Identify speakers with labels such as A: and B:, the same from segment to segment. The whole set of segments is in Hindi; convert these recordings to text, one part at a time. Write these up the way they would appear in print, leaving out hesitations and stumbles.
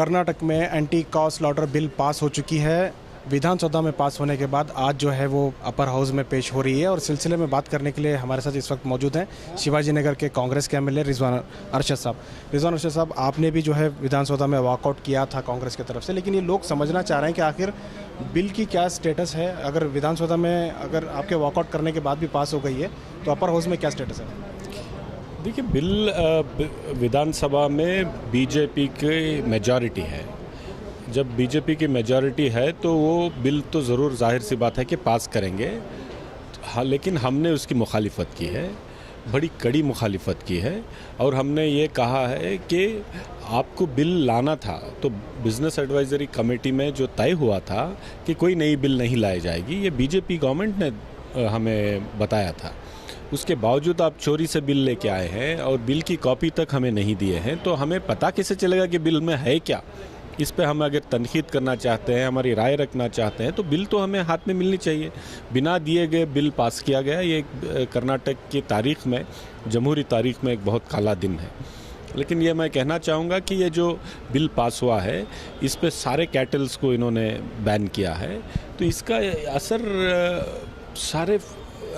A: कर्नाटक में anti cow slaughter bill pass हो चुकी है। विधानसभा में पास होने के बाद आज जो है वो अपर हाउस में पेश हो रही है और सिलसिले में बात करने के लिए हमारे साथ इस वक्त मौजूद हैं शिवाजी नगर के कांग्रेस के एमएलए रिजवान अरशद साहब। रिजवान अरशद साहब, आपने भी जो है विधानसभा में वॉकआउट किया था कांग्रेस की तरफ से, लेकिन ये लोग समझना चाह रहे हैं कि आखिर बिल की क्या स्टेटस है। अगर विधानसभा में अगर आपके वॉकआउट करने के बाद भी पास हो गई है तो अपर हाउस में क्या स्टेटस है?
B: देखिए, बिल विधानसभा में बीजेपी की मेजॉरिटी है। जब बीजेपी की मेजॉरिटी है तो वो बिल तो ज़रूर जाहिर सी बात है कि पास करेंगे। हाँ, लेकिन हमने उसकी मुखालिफत की है, बड़ी कड़ी मुखालिफत की है और हमने ये कहा है कि आपको बिल लाना था तो बिज़नेस एडवाइजरी कमेटी में जो तय हुआ था कि कोई नई बिल नहीं लाई जाएगी, ये बीजेपी गवर्नमेंट ने हमें बताया था। उसके बावजूद आप चोरी से बिल लेके आए हैं और बिल की कॉपी तक हमें नहीं दिए हैं, तो हमें पता कैसे चलेगा कि बिल में है क्या? इस पे हम अगर तनकीद करना चाहते हैं, हमारी राय रखना चाहते हैं, तो बिल तो हमें हाथ में मिलनी चाहिए। बिना दिए गए बिल पास किया गया, ये कर्नाटक की तारीख में, जमहूरी तारीख में एक बहुत काला दिन है। लेकिन ये मैं कहना चाहूँगा कि ये जो बिल पास हुआ है, इस पे सारे कैटल्स को इन्होंने बैन किया है, तो इसका असर सारे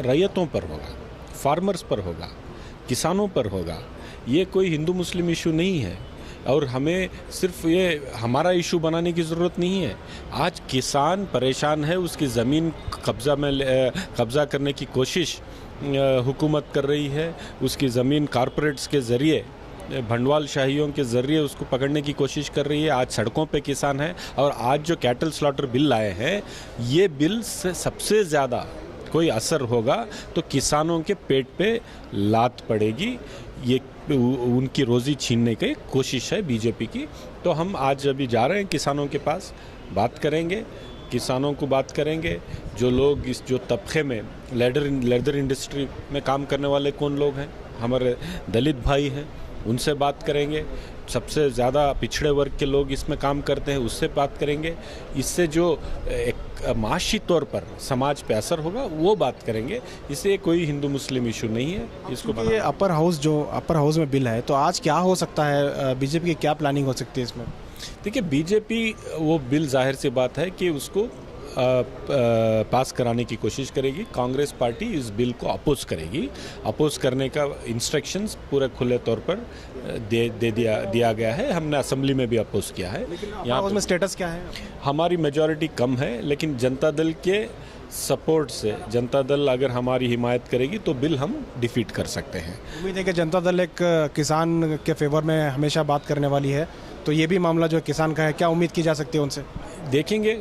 B: रैयतों पर होगा, फार्मर्स पर होगा, किसानों पर होगा। ये कोई हिंदू मुस्लिम इशू नहीं है और हमें सिर्फ ये हमारा इशू बनाने की ज़रूरत नहीं है। आज किसान परेशान है, उसकी ज़मीन कब्ज़ा करने की कोशिश हुकूमत कर रही है, उसकी ज़मीन कॉरपोरेट्स के ज़रिए, भंडवालशाहियों के ज़रिए उसको पकड़ने की कोशिश कर रही है। आज सड़कों पे किसान हैं और आज जो कैटल स्लॉटर बिल लाए हैं, ये बिल से सबसे ज़्यादा कोई असर होगा तो किसानों के पेट पे लात पड़ेगी। ये उनकी रोज़ी छीनने की कोशिश है बीजेपी की। तो हम आज अभी जा रहे हैं किसानों के पास, बात करेंगे, किसानों को बात करेंगे। जो लोग जो तबके में लेदर इंडस्ट्री में काम करने वाले कौन लोग हैं, हमारे दलित भाई हैं, उनसे बात करेंगे। सबसे ज़्यादा पिछड़े वर्ग के लोग इसमें काम करते हैं, उससे बात करेंगे। इससे जो एक माशी तौर पर समाज पे असर होगा वो बात करेंगे। इससे कोई हिंदू मुस्लिम इशू नहीं है। इसको
A: ये अपर हाउस में बिल है, तो आज क्या हो सकता है? बीजेपी की क्या प्लानिंग हो सकती है इसमें?
B: देखिए, बीजेपी वो बिल जाहिर सी बात है कि उसको पास कराने की कोशिश करेगी। कांग्रेस पार्टी इस बिल को अपोज करेगी। अपोज करने का इंस्ट्रक्शंस पूरे खुले तौर पर दिया गया है। हमने असेंबली में भी अपोज किया है।
A: यहाँ उसमें स्टेटस क्या है?
B: हमारी मेजॉरिटी कम है, लेकिन जनता दल के सपोर्ट से, जनता दल अगर हमारी हिमायत करेगी तो बिल हम डिफीट कर सकते हैं।
A: उम्मीद है कि जनता दल एक किसान के फेवर में हमेशा बात करने वाली है, तो ये भी मामला जो किसान का है, क्या उम्मीद की जा सकती है उनसे?
B: देखेंगे,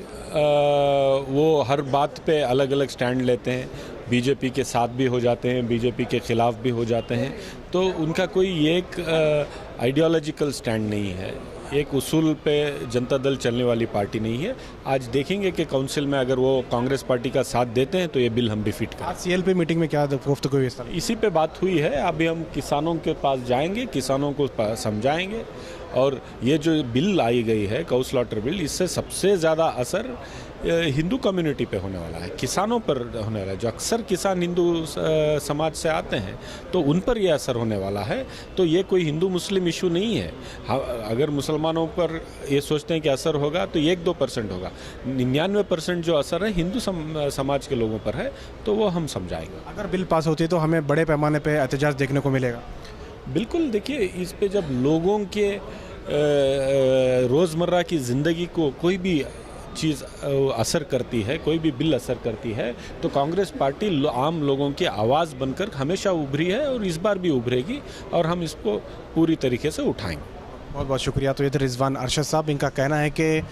B: वो हर बात पे अलग अलग स्टैंड लेते हैं। बीजेपी के साथ भी हो जाते हैं, बीजेपी के ख़िलाफ़ भी हो जाते हैं। तो उनका कोई एक आइडियोलॉजिकल स्टैंड नहीं है, एक उसूल पे जनता दल चलने वाली पार्टी नहीं है। आज देखेंगे कि काउंसिल में अगर वो कांग्रेस पार्टी का साथ देते हैं तो ये बिल हम डिफीट करें।
A: आज सीएलपी मीटिंग में क्या गुफ्तगू हुई?
B: इसी पे बात हुई है। अभी हम किसानों के पास जाएंगे, किसानों को समझाएंगे और ये जो बिल आई गई है काउ स्लॉटर बिल, इससे सबसे ज़्यादा असर हिंदू कम्युनिटी पे होने वाला है, किसानों पर होने वाला है। जो अक्सर किसान हिंदू समाज से आते हैं तो उन पर यह असर होने वाला है। तो ये कोई हिंदू मुस्लिम इशू नहीं है। अगर मुसलमानों पर ये सोचते हैं कि असर होगा तो 1-2% होगा। 99% जो असर है हिंदू समाज के लोगों पर है, तो वो हम समझाएंगे।
A: अगर बिल पास होती है तो हमें बड़े पैमाने पर एहतजाज देखने को मिलेगा?
B: बिल्कुल। देखिए, इस पे जब लोगों के रोज़मर्रा की ज़िंदगी को कोई भी चीज़ असर करती है, कोई भी बिल असर करती है, तो कांग्रेस पार्टी आम लोगों की आवाज़ बनकर हमेशा उभरी है और इस बार भी उभरेगी और हम इसको पूरी तरीके से उठाएंगे।
A: बहुत बहुत शुक्रिया। तो ये रिजवान अरशद साहब, इनका कहना है कि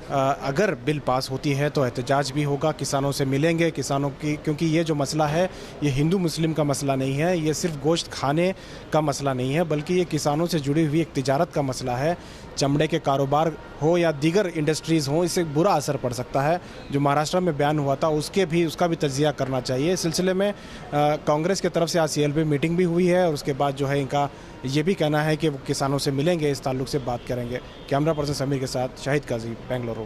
A: अगर बिल पास होती है तो एहतजाज भी होगा, किसानों से मिलेंगे, किसानों की, क्योंकि ये जो मसला है ये हिंदू मुस्लिम का मसला नहीं है, ये सिर्फ गोश्त खाने का मसला नहीं है, बल्कि ये किसानों से जुड़ी हुई एक तिजारत का मसला है। चमड़े के कारोबार हो या दीगर इंडस्ट्रीज़ हो, इससे बुरा असर पड़ सकता है। जो महाराष्ट्र में बयान हुआ था उसका भी तजिया करना चाहिए। इस सिलसिले में कांग्रेस की तरफ से आज सीएलपी मीटिंग भी हुई है और उसके बाद जो है इनका ये भी कहना है कि वो किसानों से मिलेंगे, इस ताल्लुक से बात करेंगे। कैमरा पर्सन समीर के साथ शाहिद काजी, बेंगलुरु।